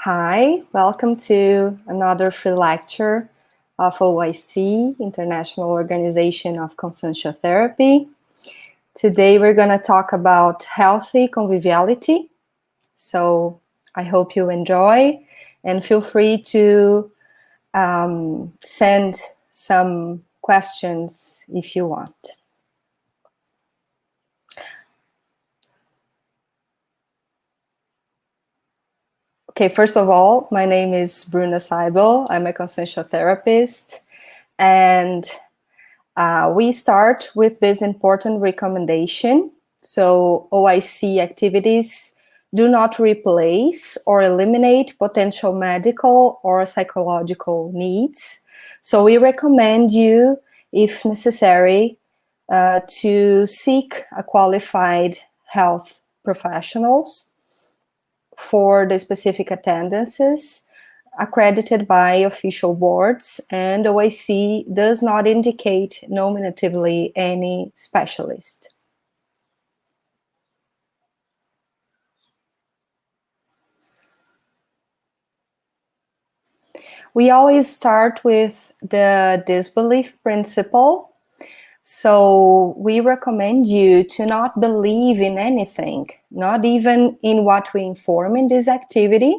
Hi, welcome to another free lecture of OIC, International Organization of Consciential Therapy. Today we're going to talk about healthy conviviality. So I hope you enjoy and feel free to send some questions if you want. Okay, first of all, my name is Bruna Seibel. I'm a consciential therapist, and we start with this important recommendation. So OIC activities do not replace or eliminate potential medical or psychological needs. So we recommend you, if necessary, to seek a qualified health professionals for the specific attendances accredited by official boards, and OIC does not indicate nominatively any specialist. We always start with the disbelief principle. So we recommend you to not believe in anything, not even in what we inform in this activity.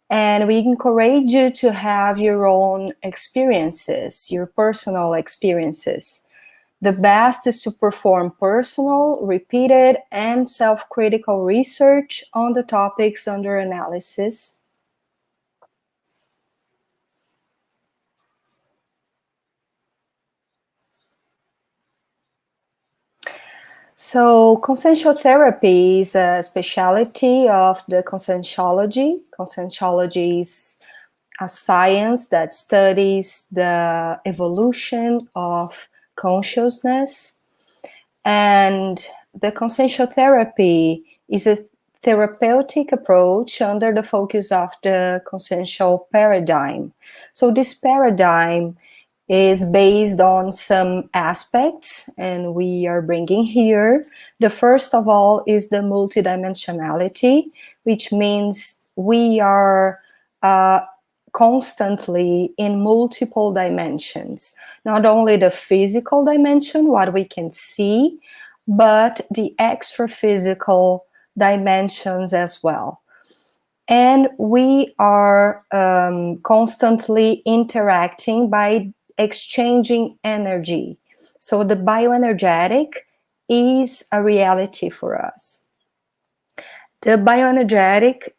And we encourage you to have your own experiences, your personal experiences. The best is to perform personal, repeated, and self-critical research on the topics under analysis. So consciential therapy is a specialty of the conscientiology. Conscientiology is a science that studies the evolution of consciousness. And the consciential therapy is a therapeutic approach under the focus of the consciential paradigm. So this paradigm is based on some aspects, and we are bringing here. The first of all is the multidimensionality, which means we are constantly in multiple dimensions, not only the physical dimension, what we can see, but the extra-physical dimensions as well. And we are constantly interacting by exchanging energy. So the bioenergetic is a reality for us. The bioenergetic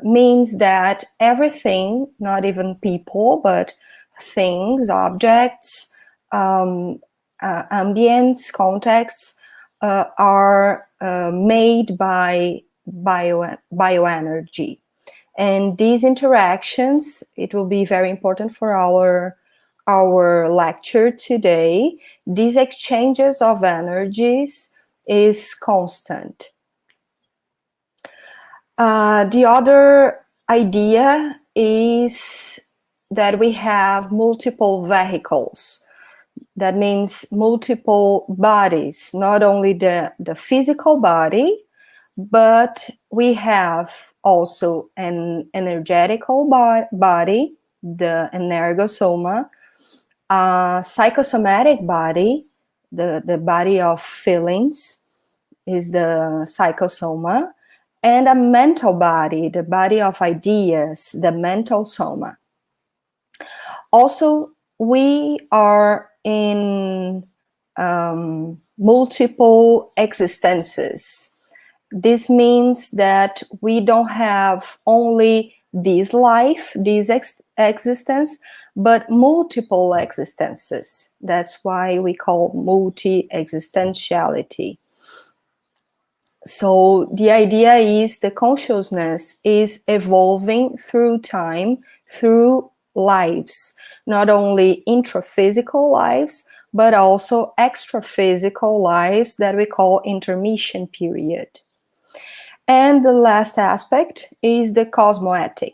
means that everything, not even people, but things, objects, ambience, contexts, are made by bioenergy. And these interactions, it will be very important for our lecture today. These exchanges of energies is constant. The other idea is that we have multiple vehicles. That means multiple bodies, not only the physical body, but we have also an energetical body, the energosoma, a psychosomatic body, the body of feelings is the psychosoma, and a mental body, the body of ideas, the mental soma. Also, we are in multiple existences. This means that we don't have only this life, this existence, but multiple existences. That's why we call multi-existentiality. So the idea is the consciousness is evolving through time, through lives, not only intraphysical lives, but also extraphysical lives that we call intermission period. And the last aspect is the cosmoethic.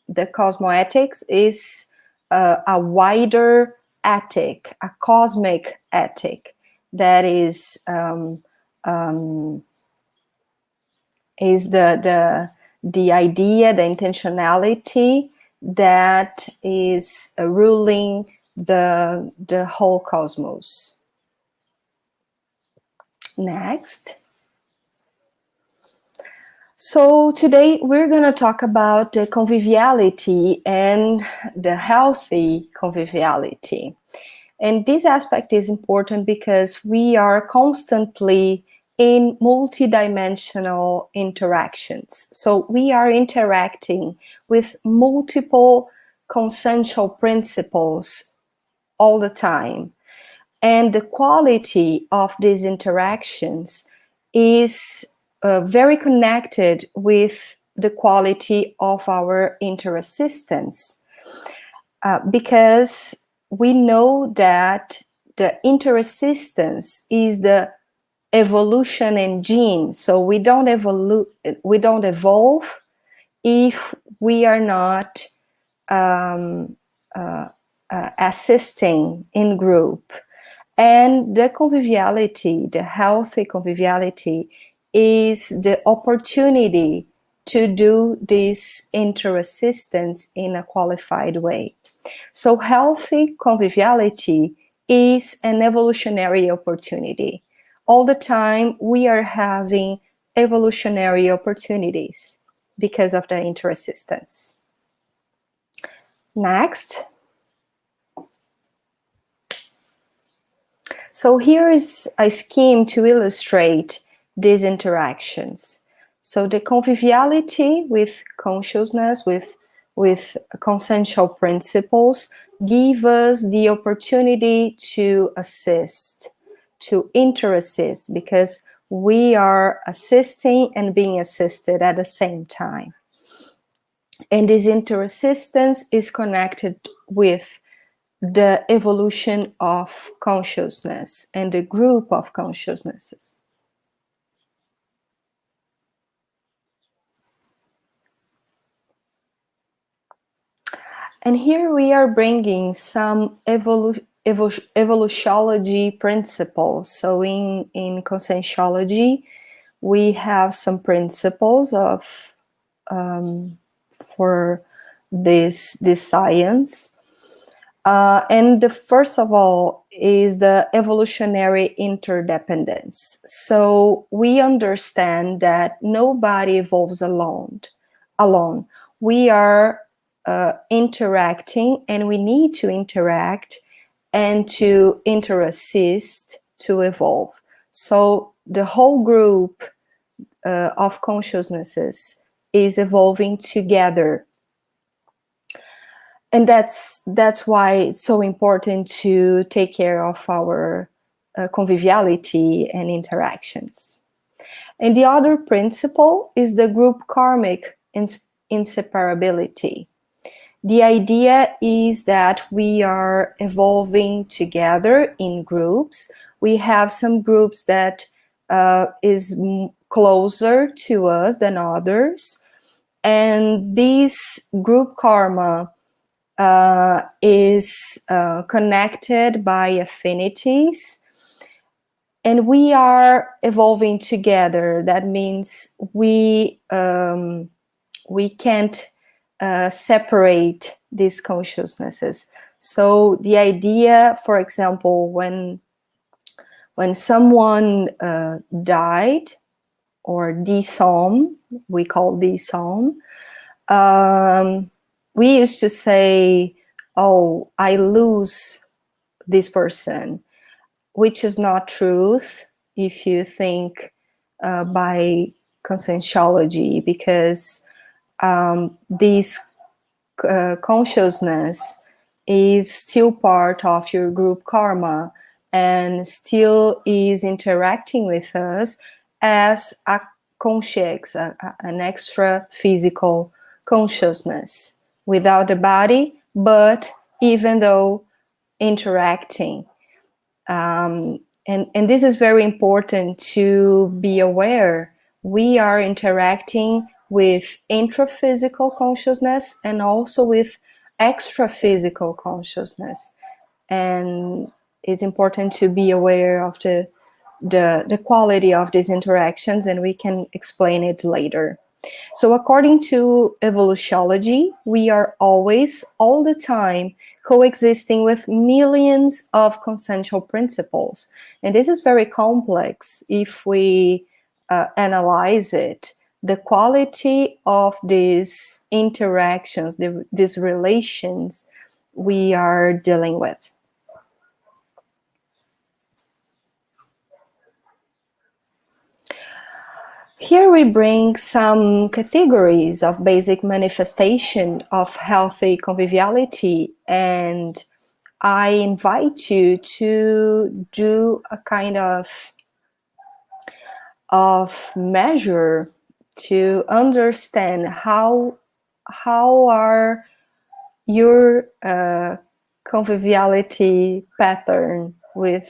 The cosmoethics is a wider ethic, a cosmic ethic that is the the idea, the intentionality that is ruling the whole cosmos. Next. So today we're going to talk about the conviviality and the healthy conviviality. And this aspect is important because we are constantly in multidimensional interactions. So we are interacting with multiple consciential principles all the time. And the quality of these interactions is very connected with the quality of our interassistance, because we know that the interassistance is the evolution engine. So we don't evolve if we are not assisting in group. And the conviviality, the healthy conviviality, is the opportunity to do this interassistance in a qualified way. So healthy conviviality is an evolutionary opportunity. All the time we are having evolutionary opportunities because of the interassistance. Next. So here is a scheme to illustrate these interactions. So the conviviality with consciousness, with consciential principles, give us the opportunity to assist, to interassist, because we are assisting and being assisted at the same time. And this interassistance is connected with the evolution of consciousness and the group of consciousnesses. And here we are bringing some evolutionology principles. So in conscientiology, we have some principles of for this science. And the first of all is the evolutionary interdependence. So we understand that nobody evolves alone. We are interacting, and we need to interact and to interassist to evolve. So the whole group of consciousnesses is evolving together. And that's why it's so important to take care of our conviviality and interactions. And the other principle is the group karmic inseparability. The idea is that we are evolving together in groups. We have some groups that is closer to us than others. And this group karma is connected by affinities, and we are evolving together. That means we can't separate these consciousnesses. So the idea, for example, when someone died or disowned, we call disowned, we used to say, oh, I lose this person, which is not truth if you think by conscientiology, because this consciousness is still part of your group karma and still is interacting with us as a conscience, an extra physical consciousness without the body, but even though interacting. And this is very important to be aware. We are interacting with intraphysical consciousness and also with extraphysical consciousness. And it's important to be aware of the quality of these interactions, and we can explain it later. So according to evolutionology, we are always, all the time, coexisting with millions of consensual principles. And this is very complex if we analyze it. The quality of these interactions, these relations we are dealing with. Here we bring some categories of basic manifestation of healthy conviviality, and I invite you to do a kind of measure to understand how are your conviviality pattern with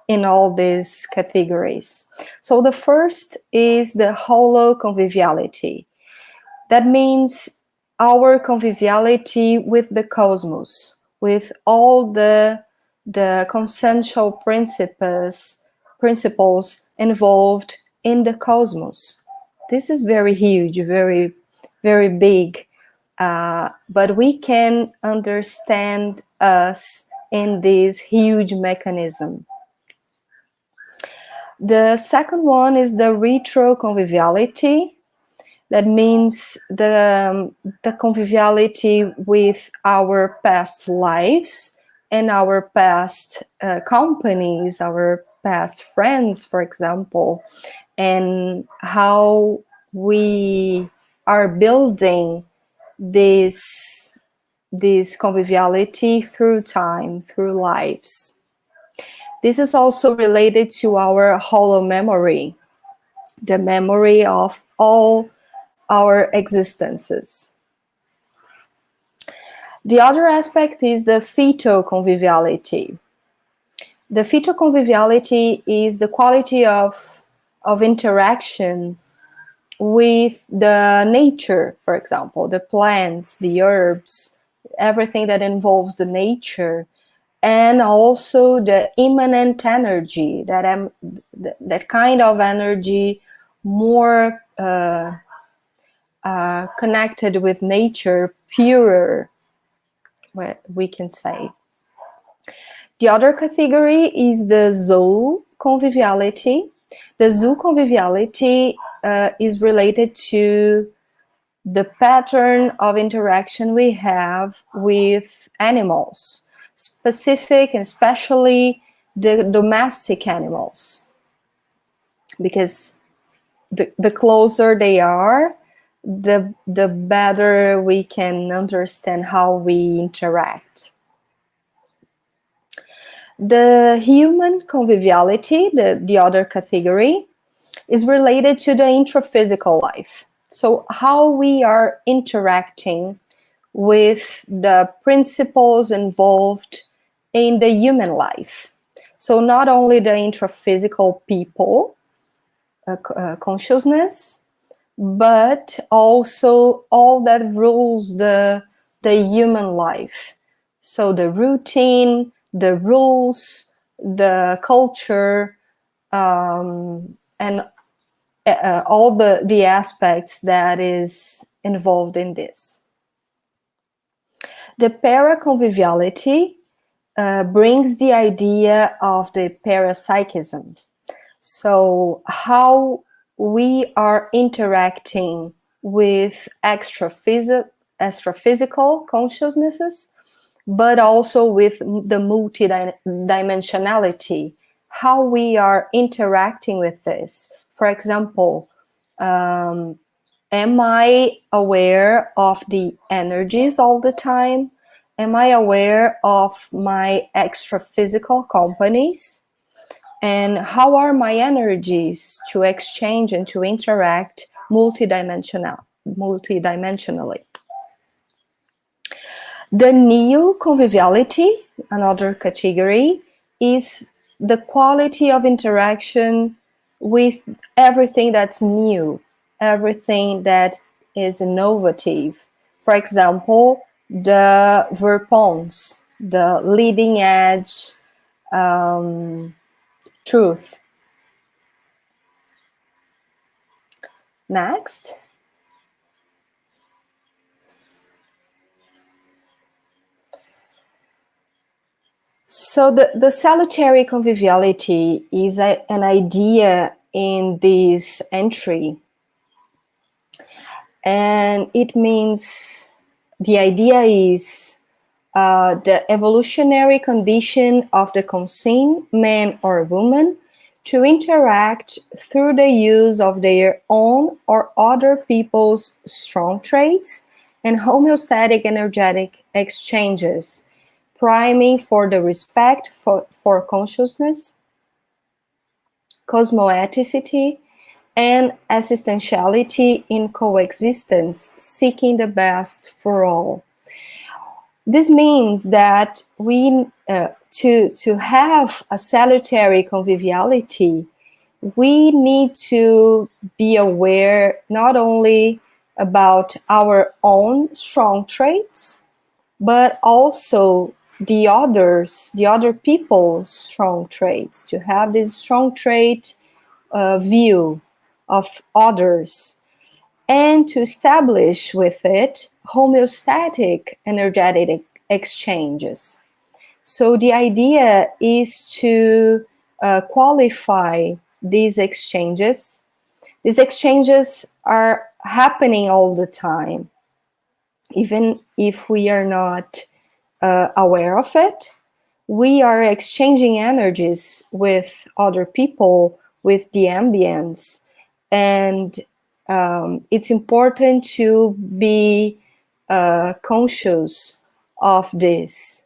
in all these categories. So the first is the hollow conviviality. That means our conviviality with the cosmos, with all the consensual principles involved in the cosmos. This is very huge, very, very big. But we can understand us in this huge mechanism. The second one is the retro conviviality. That means the conviviality with our past lives and our past companies, our past friends, for example, and how we are building this conviviality through time, through lives. This is also related to our hollow memory, the memory of all our existences. The other aspect is the fetal conviviality. The fetal conviviality is the quality of interaction with the nature, for example, the plants, the herbs, everything that involves the nature, and also the immanent energy, that kind of energy more connected with nature, purer, we can say. The other category is the zoo conviviality. The zoo conviviality is related to the pattern of interaction we have with animals, specific and especially the domestic animals, because the closer they are, the better we can understand how we interact. The human conviviality, the other category, is related to the intraphysical life. So how we are interacting with the principles involved in the human life. So not only the intraphysical people, consciousness, but also all that rules the human life. So the routine, the rules, the culture, and all the aspects that is involved in this. The paraconviviality brings the idea of the parapsychism. So how we are interacting with extra-physical consciousnesses, but also with the multidimensionality, how we are interacting with this. For example, am I aware of the energies all the time? Am I aware of my extra-physical companies? And how are my energies to exchange and to interact multidimensionally? The new conviviality, another category, is the quality of interaction with everything that's new, everything that is innovative. For example, the verpons, the leading edge truth. Next. So the salutary conviviality is an idea in this entry, and it means the idea is the evolutionary condition of the conscient man or woman to interact through the use of their own or other people's strong traits and homeostatic energetic exchanges, priming for the respect for consciousness, cosmoethicity, and existentiality in coexistence, seeking the best for all. This means that we, to have a salutary conviviality, we need to be aware not only about our own strong traits, but also the other people's strong traits, to have this strong trait view of others, and to establish with it homeostatic energetic exchanges. So the idea is to qualify these exchanges. These exchanges are happening all the time, even if we are not aware of it. We are exchanging energies with other people, with the ambience, and it's important to be conscious of this,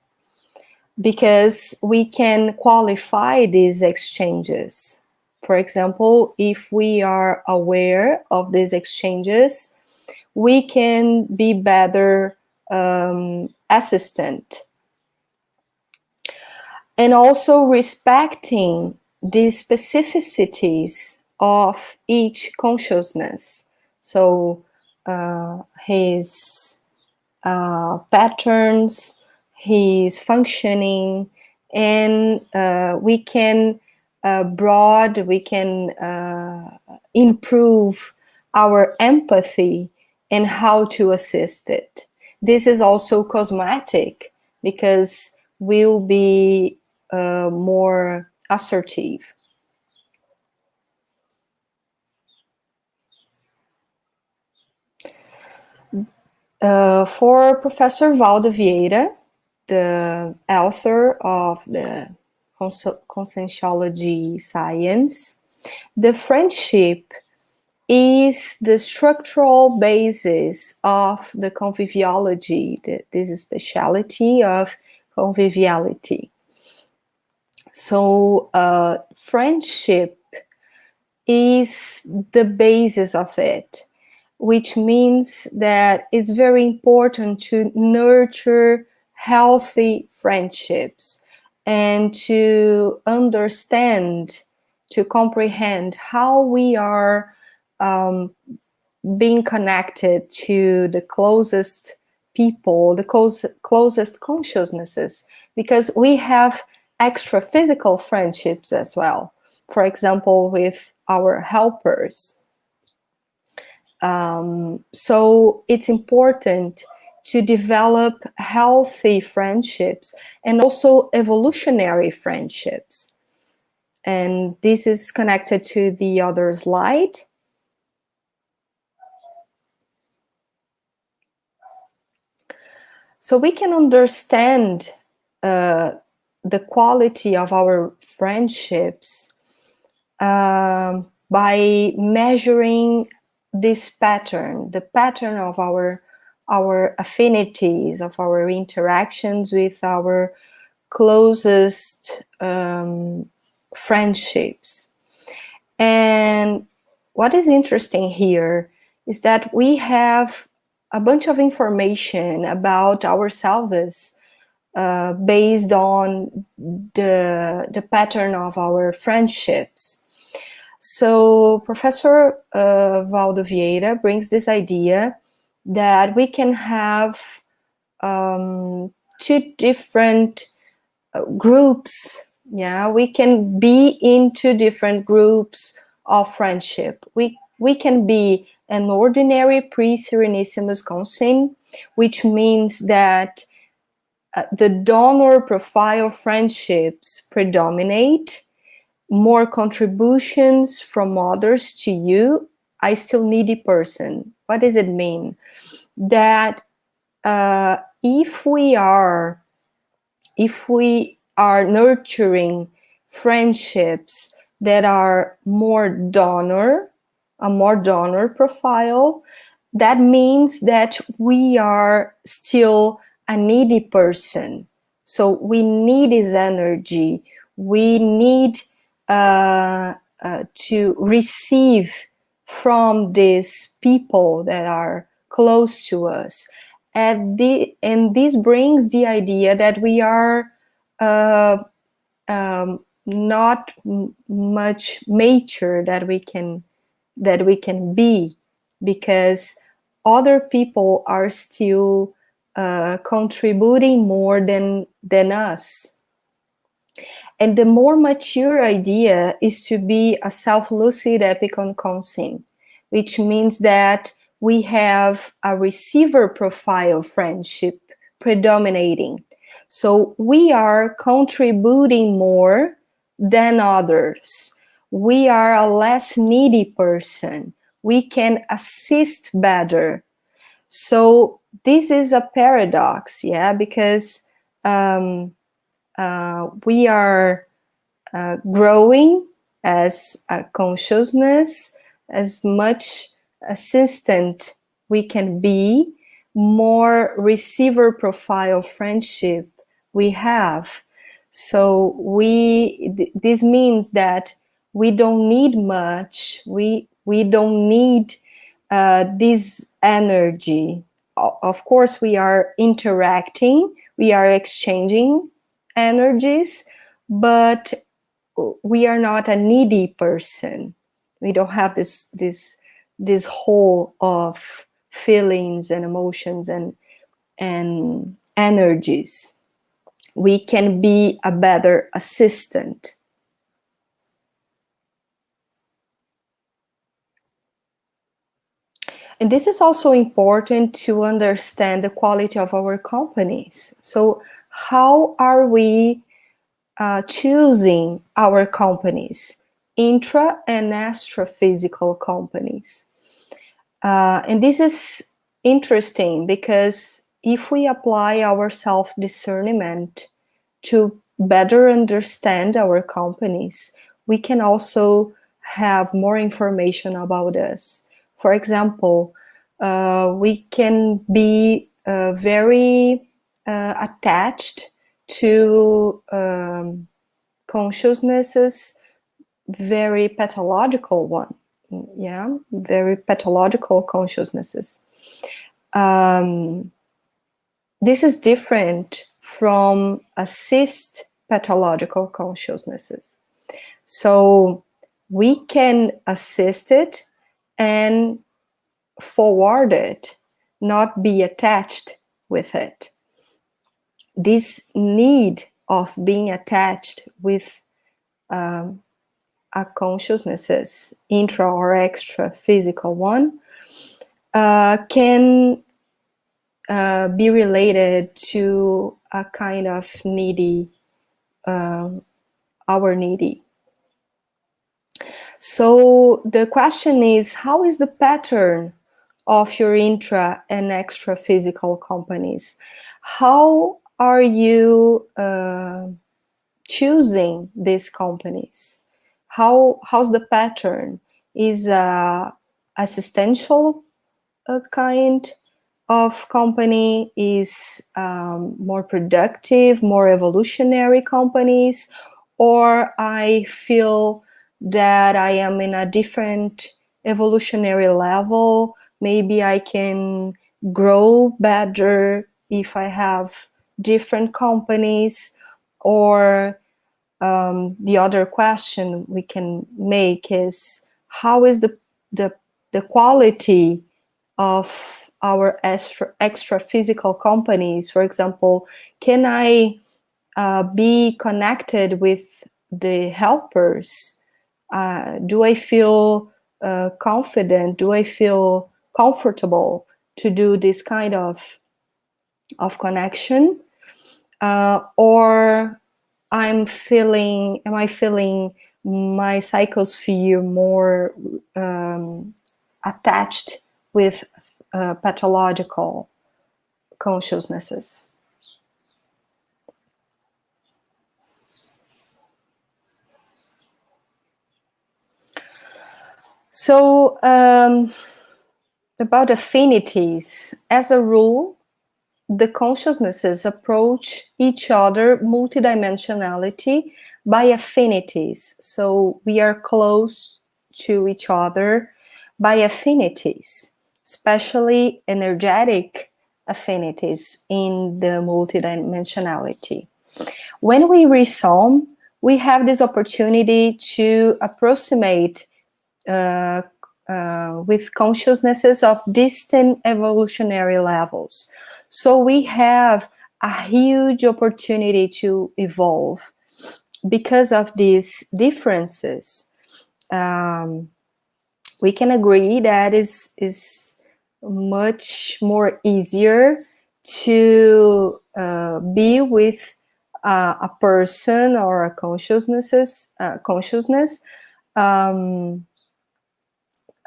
because we can qualify these exchanges. For example, if we are aware of these exchanges, we can be better assistant. And also respecting the specificities of each consciousness. So his patterns, his functioning, and we can improve our empathy and how to assist it. This is also cosmetic, because we'll be more assertive. For Professor Valdo Vieira, the author of the conscientiology science, the friendship is the structural basis of the conviviality, this speciality of conviviality. So friendship is the basis of it, which means that it's very important to nurture healthy friendships and to understand, to comprehend how we are being connected to the closest people, the closest consciousnesses, because we have extra physical friendships as well. For example, with our helpers. So it's important to develop healthy friendships and also evolutionary friendships. And this is connected to the other slide. So we can understand the quality of our friendships by measuring this pattern, the pattern of our affinities, of our interactions with our closest friendships. And what is interesting here is that we have a bunch of information about ourselves based on the pattern of our friendships. So Professor Valdo Vieira brings this idea that we can have two different groups. Yeah, we can be in two different groups of friendship. We can be an ordinary pre-Serenissimus conscience, which means that the donor profile friendships predominate, more contributions from others to you, I still needy person. What does it mean? That if we are nurturing friendships that are a more donor profile, that means that we are still a needy person. So we need his energy. We need to receive from these people that are close to us. And this brings the idea that we are not much mature that we can be, because other people are still contributing more than us. And the more mature idea is to be a self-lucid epicon-conscient, which means that we have a receiver profile friendship predominating. So we are contributing more than others. We are a less needy person. We can assist better. So this is a paradox, yeah, because we are growing as a consciousness, as much assistant we can be, more receiver profile friendship we have. So this means that we don't need much. We don't need this energy. Of course, we are interacting, we are exchanging energies, but we are not a needy person. We don't have this whole of feelings and emotions and energies. We can be a better assistant. And this is also important to understand the quality of our companies. So how are we choosing our companies? Intra and astrophysical companies. And this is interesting because if we apply our self-discernment to better understand our companies, we can also have more information about us. For example, we can be very attached to consciousnesses, very pathological one, yeah, very pathological consciousnesses. This is different from assist pathological consciousnesses. So we can assist it and forward it, not be attached with it. This need of being attached with a consciousnesses, intra or extra physical one, can be related to a kind of needy, our needy. So the question is, how is the pattern of your intra and extra physical companies? How are you choosing these companies? How's the pattern? Is assistential kind of company, is more productive, more evolutionary companies, or I feel that I am in a different evolutionary level, maybe I can grow better if I have different companies? Or the other question we can make is, how is the quality of our extra physical companies? For example, can I be connected with the helpers? Do I feel confident? Do I feel comfortable to do this kind of connection? Or am I feeling my psychosphere more attached with pathological consciousnesses? So about affinities, as a rule, the consciousnesses approach each other multidimensionality by affinities. So we are close to each other by affinities, especially energetic affinities in the multidimensionality. When we resume, we have this opportunity to approximate with consciousnesses of distant evolutionary levels. So we have a huge opportunity to evolve because of these differences. We can agree that is much more easier to be with a person or a consciousness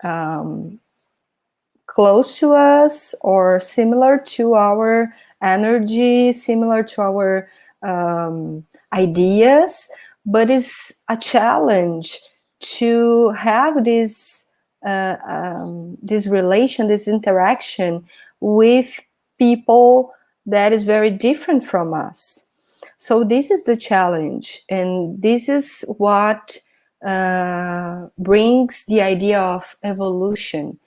um, close to us or similar to our energy, similar to our ideas, but it's a challenge to have this relation, this interaction with people that is very different from us. So this is the challenge, and this is what brings the idea of evolution,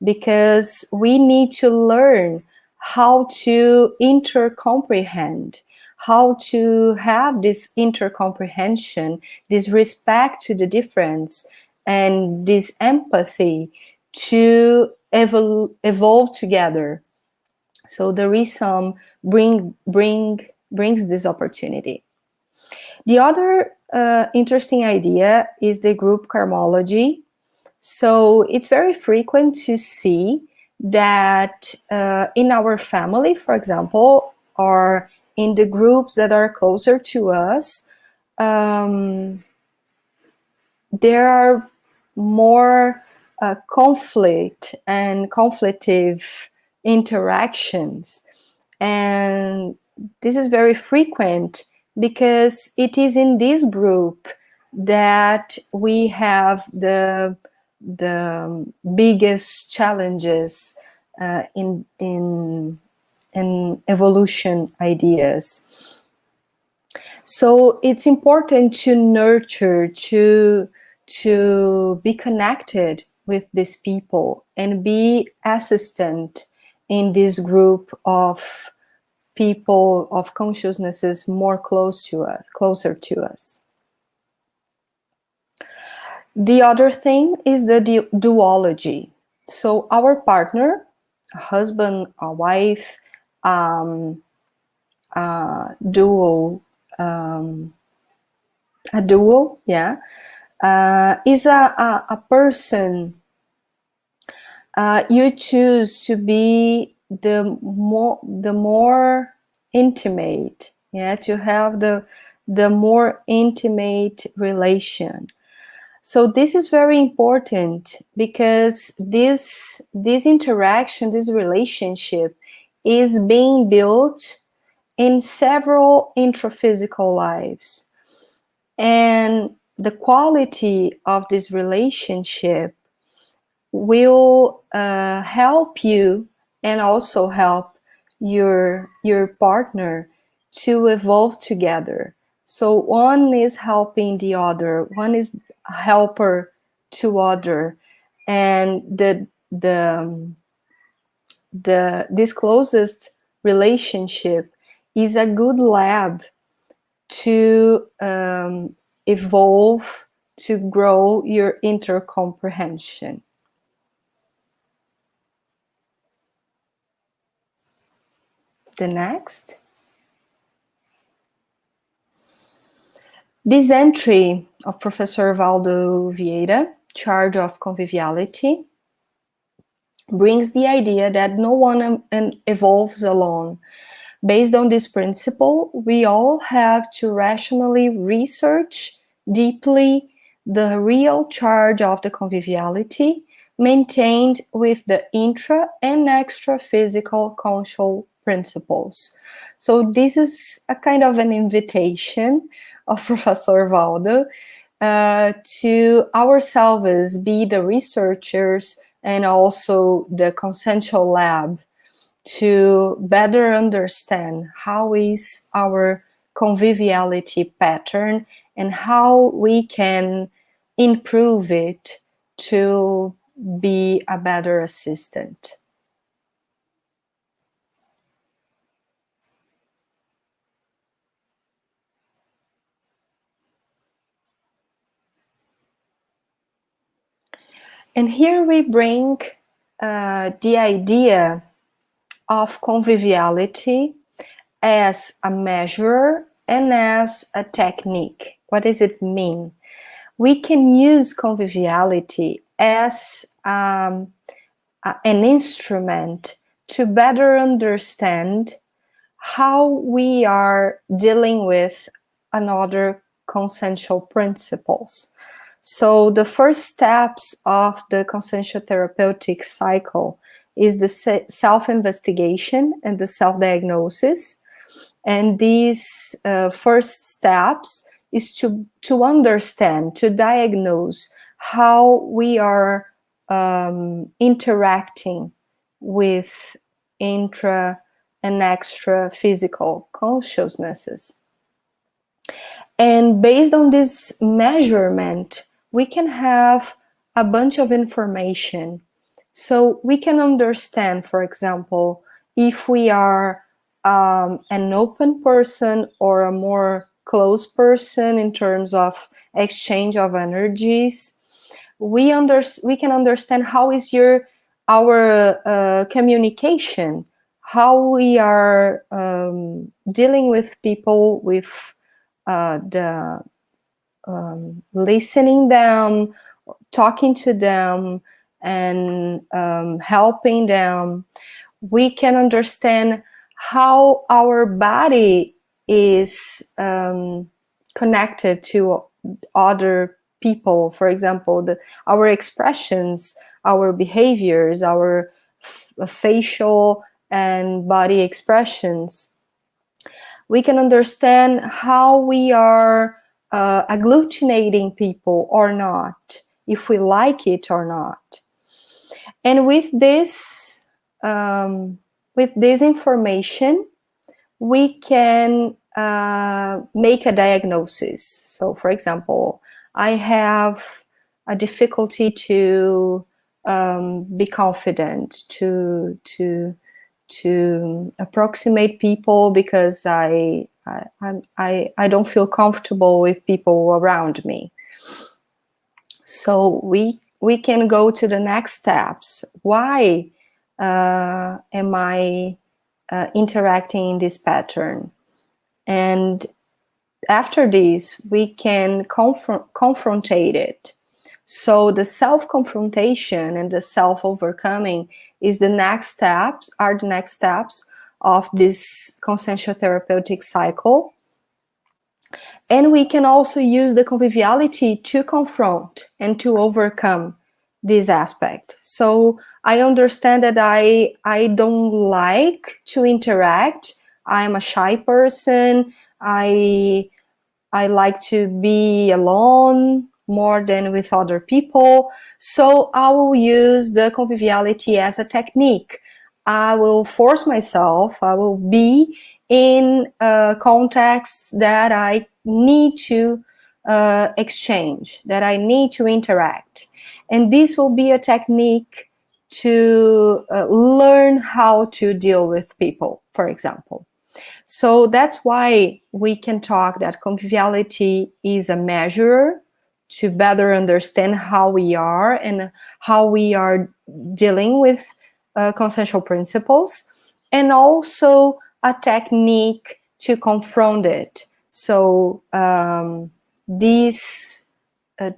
because we need to learn how to intercomprehend, how to have this intercomprehension, this respect to the difference, and this empathy to evolve together. So the ReSum brings this opportunity. The other interesting idea is the group karmology. So it's very frequent to see that in our family, for example, or in the groups that are closer to us, there are more conflict and conflictive interactions. And this is very frequent because it is in this group that we have the biggest challenges in evolution ideas. So it's important to nurture, to be connected with these people and be assistant in this group of people, of consciousnesses more closer to us. The other thing is the duology. So our partner, a husband, a wife, duo, a duo, yeah, is a person you choose to be the more intimate, yeah, to have the more intimate relation. So this is very important because this interaction, this relationship is being built in several intraphysical lives. And the quality of this relationship will help you and also help your partner to evolve together. So one is helping the other, one is a helper to other, and this closest relationship is a good lab to evolve, to grow your intercomprehension. The next. This entry of Professor Valdo Vieira, Charge of Conviviality, brings the idea that no one evolves alone, Based on this principle, we all have to rationally research deeply the real charge of the conviviality maintained with the intra and extra physical consciential principles. So this is a kind of an invitation of Professor Valdo to ourselves be the researchers and also the consciential lab to better understand how is our conviviality pattern and how we can improve it to be a better assistant. And here we bring the idea of conviviality as a measure and as a technique. What does it mean? We can use conviviality as an instrument to better understand how we are dealing with another consciential principles. So the first steps of the consciential therapeutic cycle is the self-investigation and the self-diagnosis. And these first steps is to understand, to diagnose how we are interacting with intra and extra physical consciousnesses. And based on this measurement, we can have a bunch of information. So we can understand, for example, if we are an open person or a more close person in terms of exchange of energies. We can understand how is our communication, how we are dealing with people with the listening them, talking to them, and helping them. We can understand how our body is connected to other people. For example, our expressions, our behaviors, our facial and body expressions. We can understand how we are agglutinating people or not, if we like it or not. And with this information, we can make a diagnosis. So, for example, I have a difficulty to be confident, to approximate people because I don't feel comfortable with people around me. So we can go to the next steps. Why am I interacting in this pattern? And after this, we can confrontate it. So the self-confrontation and the self-overcoming are the next steps of this consciential therapeutic cycle. And we can also use the conviviality to confront and to overcome this aspect. So I understand that I don't like to interact. I'm a shy person. I like to be alone more than with other people. So I will use the conviviality as a technique. I will force myself, I will be in contexts that I need to exchange, that I need to interact. And this will be a technique to learn how to deal with people, for example. So that's why we can talk that conviviality is a measure to better understand how we are and how we are dealing with consciential principles, and also a technique to confront it. So this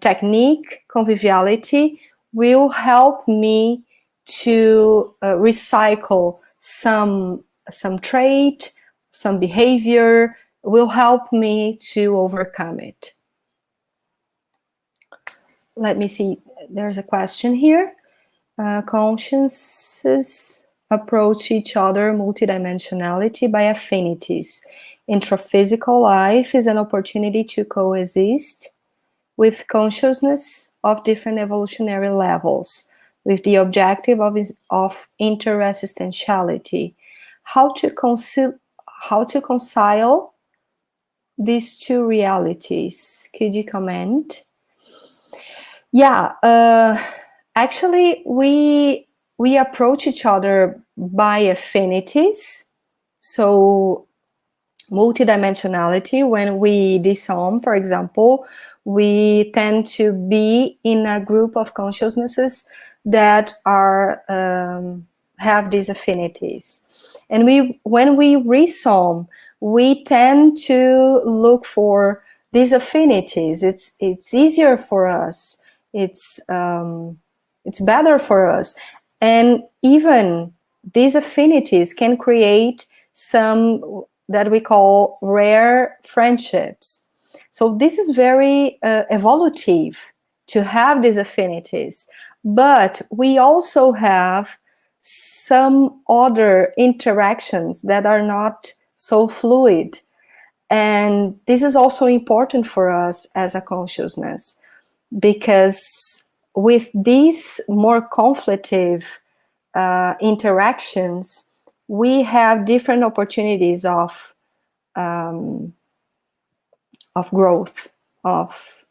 technique, conviviality, will help me to recycle some trait some behavior will help me to overcome it. Let me see, there's a question here. Consciences approach each other multidimensionality by affinities. Intraphysical life is an opportunity to coexist with consciousness of different evolutionary levels, with the objective of interassistantiality. How to concile these two realities? Could you comment? Yeah, actually, we approach each other by affinities. So multidimensionality, when we disarm, for example, we tend to be in a group of consciousnesses that are have these affinities. And when we resume, we tend to look for these affinities. It's easier for us. It's better for us. And even these affinities can create some that we call rare friendships. So this is very evolutive to have these affinities. But we also have some other interactions that are not so fluid. And this is also important for us as a consciousness, because with these more conflictive interactions, we have different opportunities of growth, of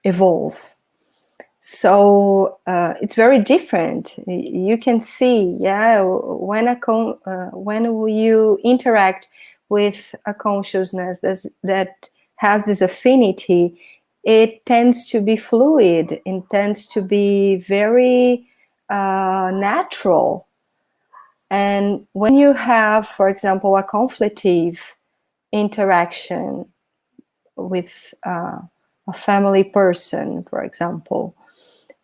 evolve. So it's very different. You can see, yeah, when you interact with a consciousness that has this affinity, it tends to be fluid. It tends to be very natural. And when you have, for example, a conflictive interaction with a family person, for example,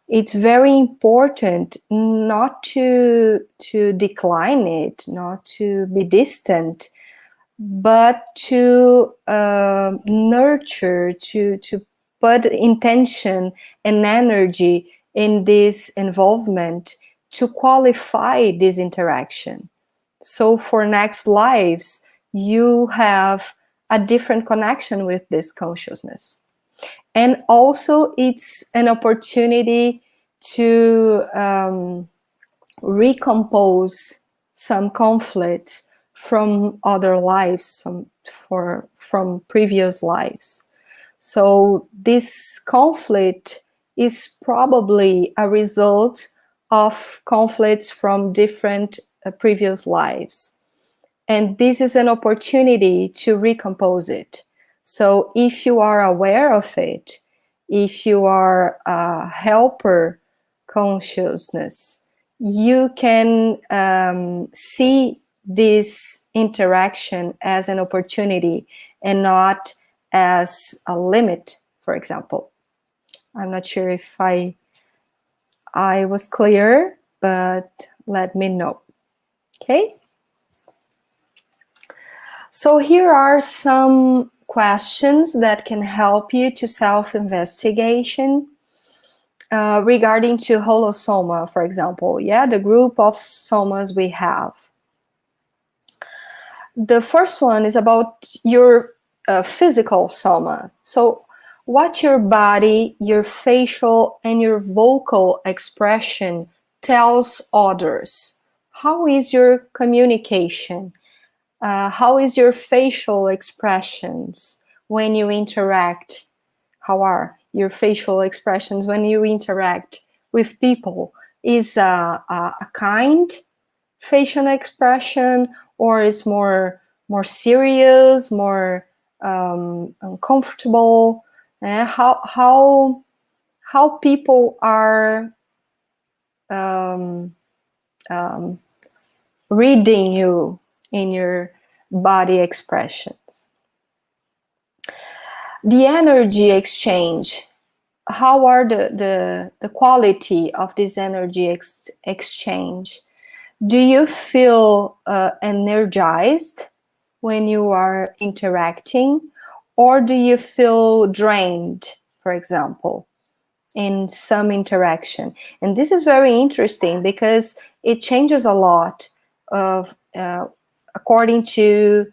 it's very important not to decline it, not to be distant, but to nurture, to put intention and energy in this involvement to qualify this interaction. So for next lives, you have a different connection with this consciousness. And also it's an opportunity to recompose some conflicts from other lives, from previous lives. So this conflict is probably a result of conflicts from different previous lives. And this is an opportunity to recompose it. So if you are aware of it, if you are a helper consciousness, you can see this interaction as an opportunity and not as a limit, for example. I'm not sure if I was clear, but let me know. Okay? So here are some questions that can help you to self-investigation regarding to holosoma, for example. Yeah, the group of somas we have. The first one is about your physical soma. So what your body, your facial, and your vocal expression tells others. How is your communication? How is your facial expressions when you interact? How are your facial expressions when you interact with people? Is a kind facial expression, or is more serious, more uncomfortable? How people are reading you in your body expressions. The energy exchange. How are the quality of this energy exchange? Do you feel energized when you are interacting, or do you feel drained, for example, in some interaction? And this is very interesting because it changes a lot of according to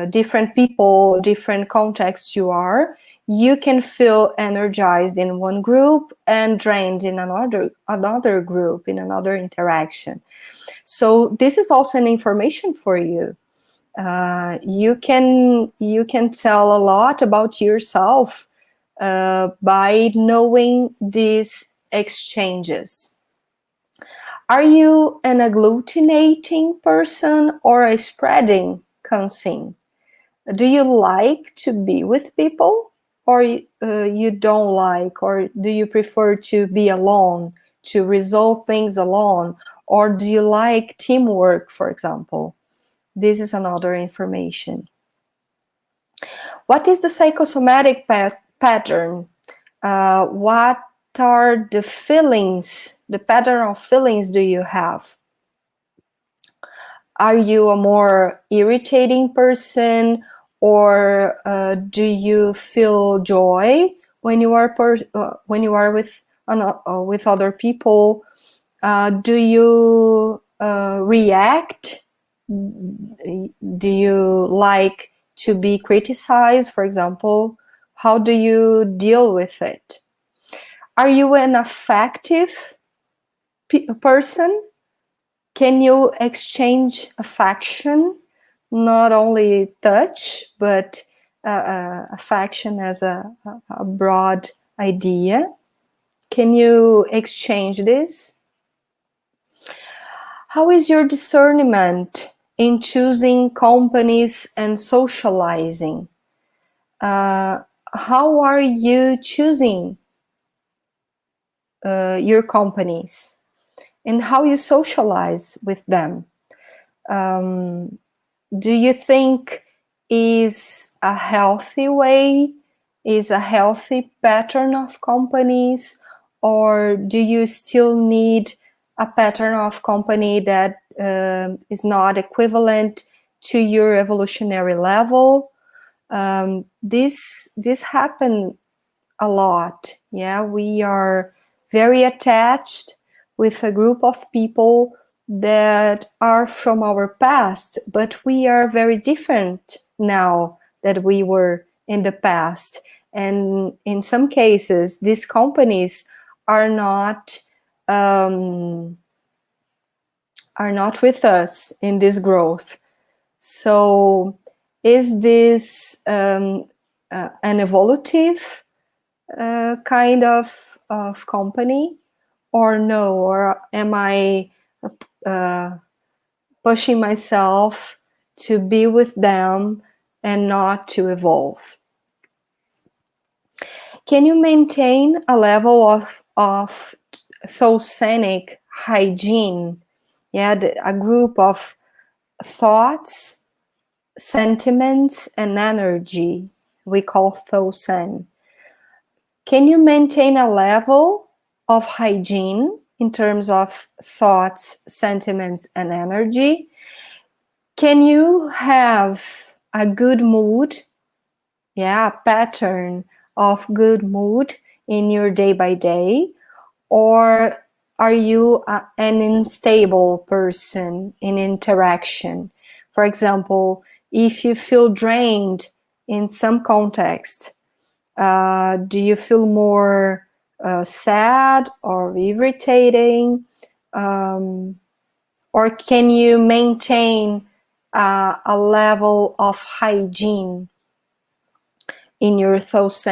different people, different contexts you can feel energized in one group and drained in another group, in another interaction. So this is also an information for you. You can tell a lot about yourself by knowing these exchanges. Are you an agglutinating person or a spreading conscience? Do you like to be with people, or you don't like, or do you prefer to be alone, to resolve things alone, or do you like teamwork, for example? This is another information. What is the psychosomatic pattern? What are the feelings, the pattern of feelings do you have? Are you a more irritating person, or do you feel joy when you are with other people? Do you react? Do you like to be criticized, for example? How do you deal with it? Are you an affective person? Can you exchange affection, not only touch, but affection as a broad idea? Can you exchange this? How is your discernment in choosing companies and socializing? How are you choosing your companies and how you socialize with them? Do you think is a healthy way, is a healthy pattern of companies, or do you still need a pattern of company that is not equivalent to your evolutionary level? This happened a lot. Yeah, we are very attached with a group of people that are from our past, but we are very different now that we were in the past. And in some cases, these companies are not with us in this growth. So is this an evolutive kind of company, or no? Or am I pushing myself to be with them and not to evolve? Can you maintain a level of thousanic hygiene? Yeah, a group of thoughts, sentiments, and energy we call thousand. Can you maintain a level of hygiene in terms of thoughts, sentiments, and energy? Can you have a good mood? Yeah, a pattern of good mood in your day by day? Or are you an unstable person in interaction? For example, if you feel drained in some context, do you feel more sad or irritating? Or can you maintain a level of hygiene in your thoughts?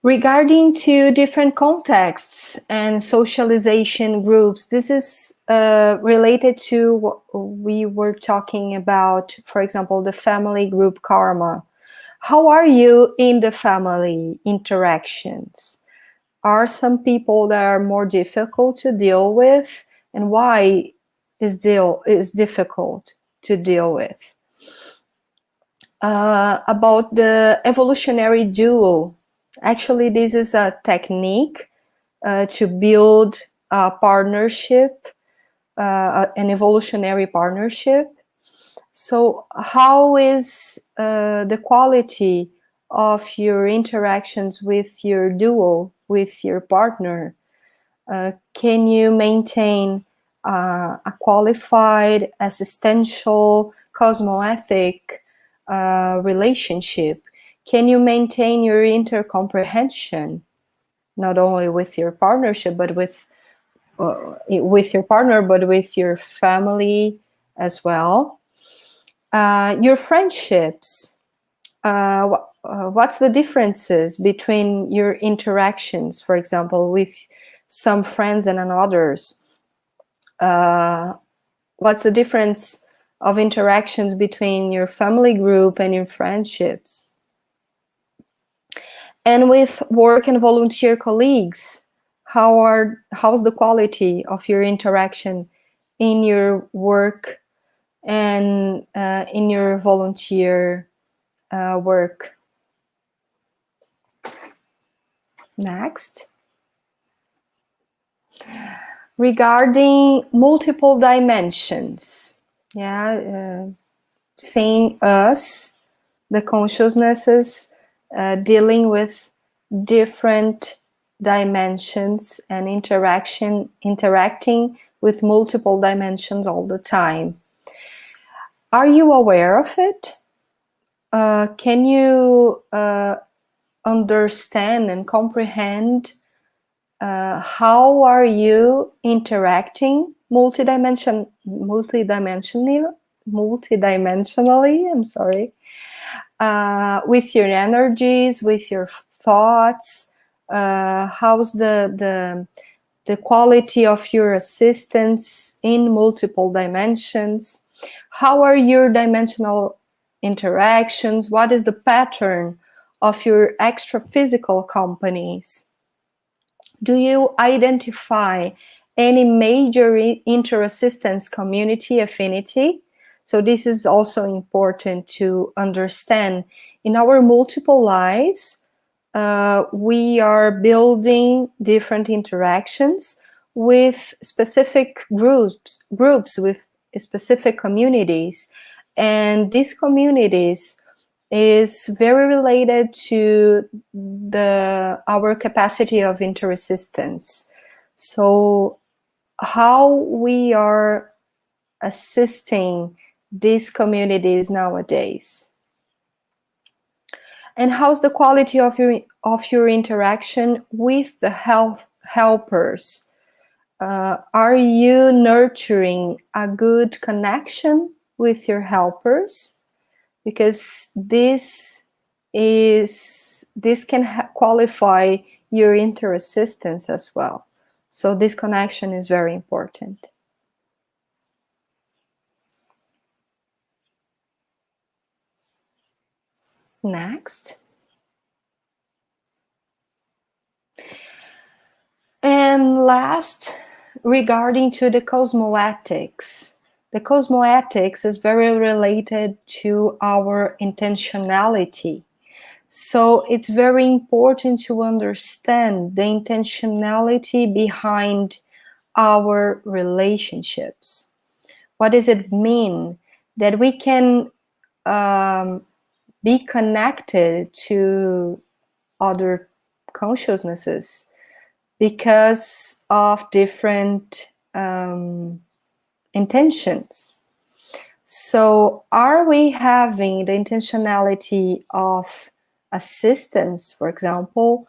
Regarding to different contexts and socialization groups, this is related to what we were talking about, for example, the family group karma. How are you in the family interactions? Are some people that are more difficult to deal with, and why is difficult to deal with? About the evolutionary duo, Actually, this is a technique to build a partnership, an evolutionary partnership. So how is the quality of your interactions with your duo, with your partner? Can you maintain a qualified, assistential, cosmoethic relationship? Can you maintain your intercomprehension, not only with your partnership, but with your partner, but with your family as well? Your friendships. What's the differences between your interactions, for example, with some friends and others? What's the difference of interactions between your family group and your friendships? And with work and volunteer colleagues, how's the quality of your interaction in your work and in your volunteer work? Next. Regarding multiple dimensions, seeing us, the consciousnesses, dealing with different dimensions and interacting with multiple dimensions all the time. Are you aware of it? Can you understand and comprehend how are you interacting multidimensionally, I'm sorry, with your energies, with your thoughts? How's the quality of your assistance in multiple dimensions? How are your dimensional interactions? What is the pattern of your extra physical companies? Do you identify any major interassistance community affinity? So this is also important to understand. In our multiple lives, we are building different interactions with specific groups with specific communities. And these communities is very related to our capacity of interassistance. So how we are assisting these communities nowadays, and how's the quality of your interaction with the helpers? Are you nurturing a good connection with your helpers? Because this can qualify your interassistance as well. So this connection is very important. Next. And last, regarding to the cosmoethics. The cosmoethics is very related to our intentionality. So it's very important to understand the intentionality behind our relationships. What does it mean? That we can be connected to other consciousnesses because of different intentions. So are we having the intentionality of assistance, for example,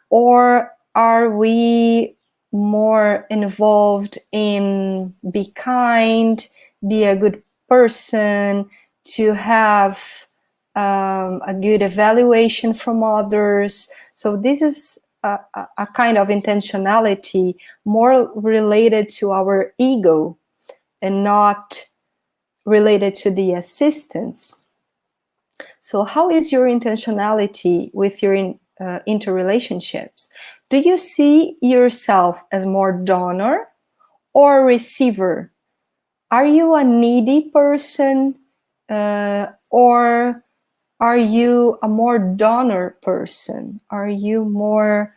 or are we more involved in be kind, be a good person, to have a good evaluation from others? So this is a kind of intentionality more related to our ego and not related to the assistance. So how is your intentionality with your interrelationships? Do you see yourself as more donor or receiver? Are you a needy person or Are you a more donor person? Are you more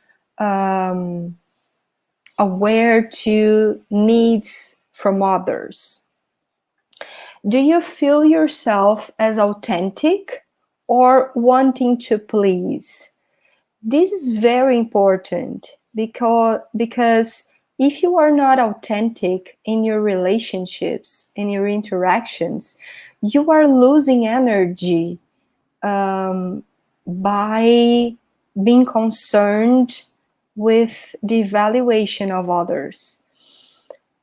aware to needs from others? Do you feel yourself as authentic or wanting to please? This is very important because if you are not authentic in your relationships, in your interactions, you are losing energy by being concerned with the evaluation of others.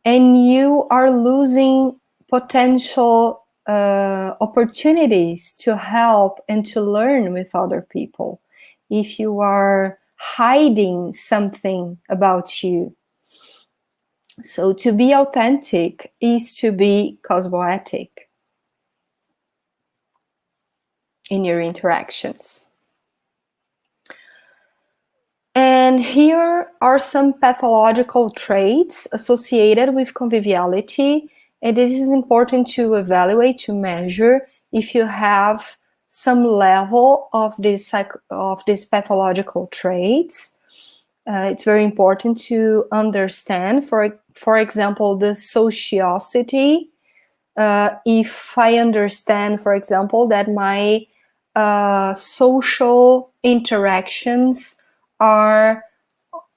And you are losing potential opportunities to help and to learn with other people if you are hiding something about you. So to be authentic is to be cosmoethic in your interactions. And here are some pathological traits associated with conviviality. And it is important to evaluate, to measure if you have some level of these pathological traits. It's very important to understand, for example, the sociosity. If I understand, for example, that my social interactions are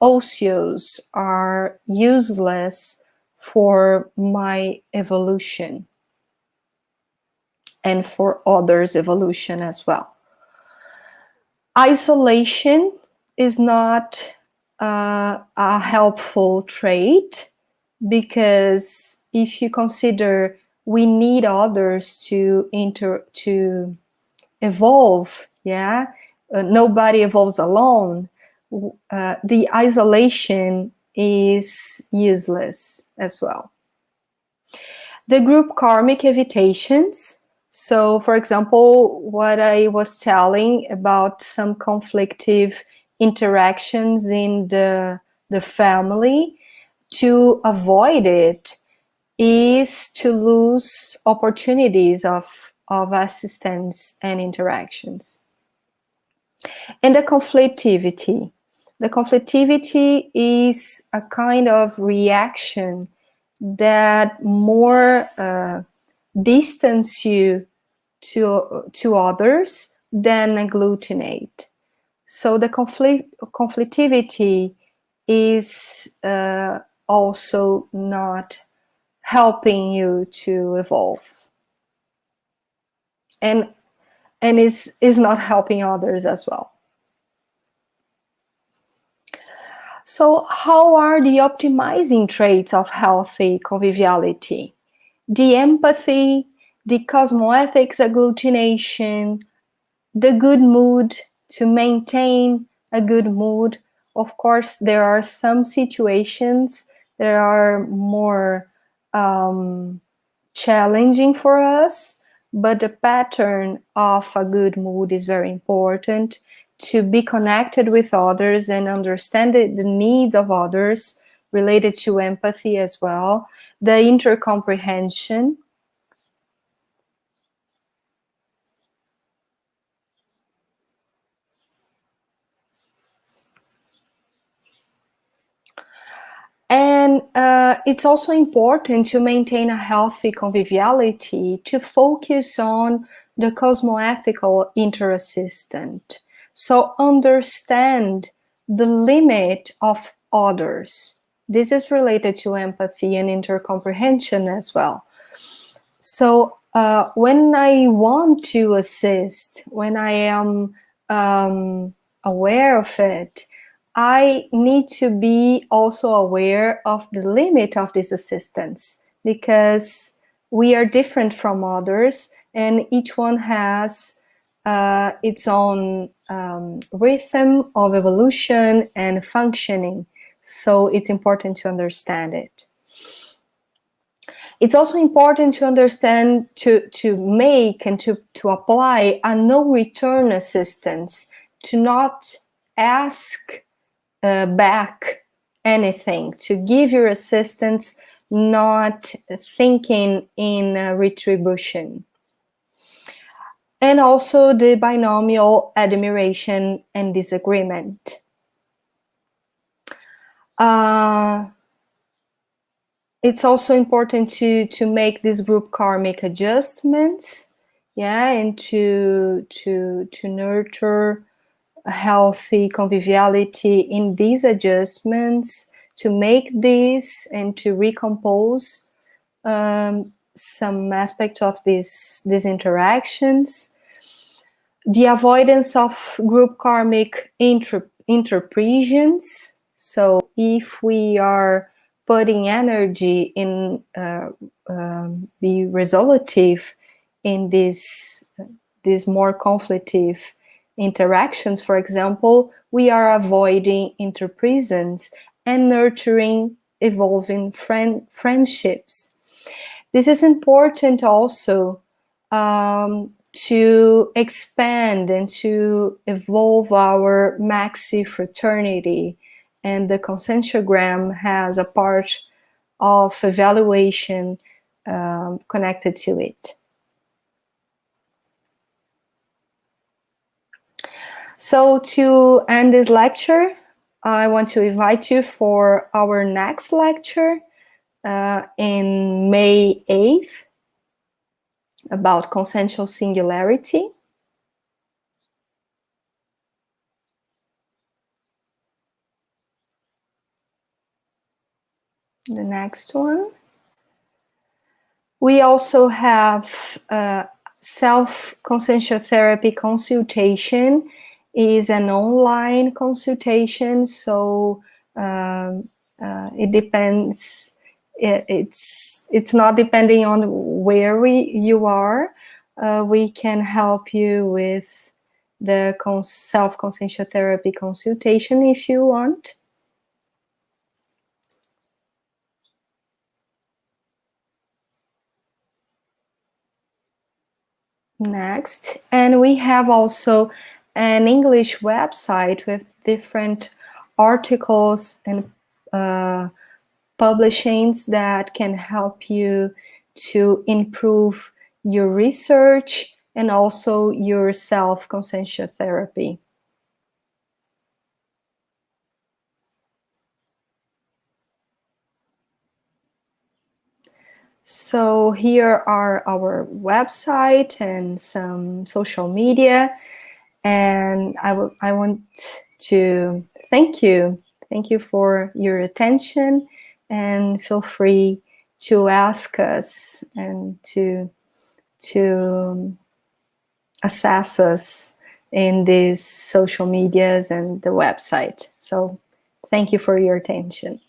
ocious, are useless for my evolution and for others' evolution as well. Isolation is not a helpful trait, because if you consider we need others to evolve, yeah, nobody evolves alone. The isolation is useless as well. The group karmic evitations. So, for example, what I was telling about some conflictive interactions in the family, to avoid it is to lose opportunities of assistance and interactions. And the conflictivity. The conflictivity is a kind of reaction that more distance you to others than agglutinate. So the conflictivity is also not helping you to evolve, and is not helping others as well. So how are the optimizing traits of healthy conviviality? The empathy, the cosmoethics agglutination, the good mood, to maintain a good mood. Of course, there are some situations that are more challenging for us, but the pattern of a good mood is very important. To be connected with others and understand the needs of others, related to empathy as well. The intercomprehension. And it's also important to maintain a healthy conviviality, to focus on the cosmoethical interassistant. So understand the limit of others. This is related to empathy and intercomprehension as well. So when I want to assist, when I am aware of it, I need to be also aware of the limit of this assistance, because we are different from others, and each one has its own rhythm of evolution and functioning. So it's important to understand it. It's also important to understand, to make and to apply a no return assistance, to not ask back anything, to give your assistance, not thinking in retribution. and also the binomial admiration and disagreement. It's also important to make these group karmic adjustments, yeah, and to nurture a healthy conviviality in these adjustments, to make this and to recompose some aspect of these interactions. The avoidance of group karmic interpresions. So if we are putting energy in be resolutive in these more conflictive interactions, for example, we are avoiding interpresence and nurturing evolving friendships. This is important also to expand and to evolve our maxi fraternity, and the conscientiogram has a part of evaluation connected to it. So to end this lecture, I want to invite you for our next lecture in May 8th about consciential singularity. The next one. We also have self-conscientiotherapy consultation. Is an online consultation, so it depends. It's not depending on where you are. We can help you with the self-conscientiotherapy consultation if you want. Next, and we have also an English website with different articles and publishings that can help you to improve your research and also your self-conscientiotherapy. So here are our website and some social media, and I want to thank you for your attention, and feel free to ask us and to assess us in these social medias and the website. So thank you for your attention.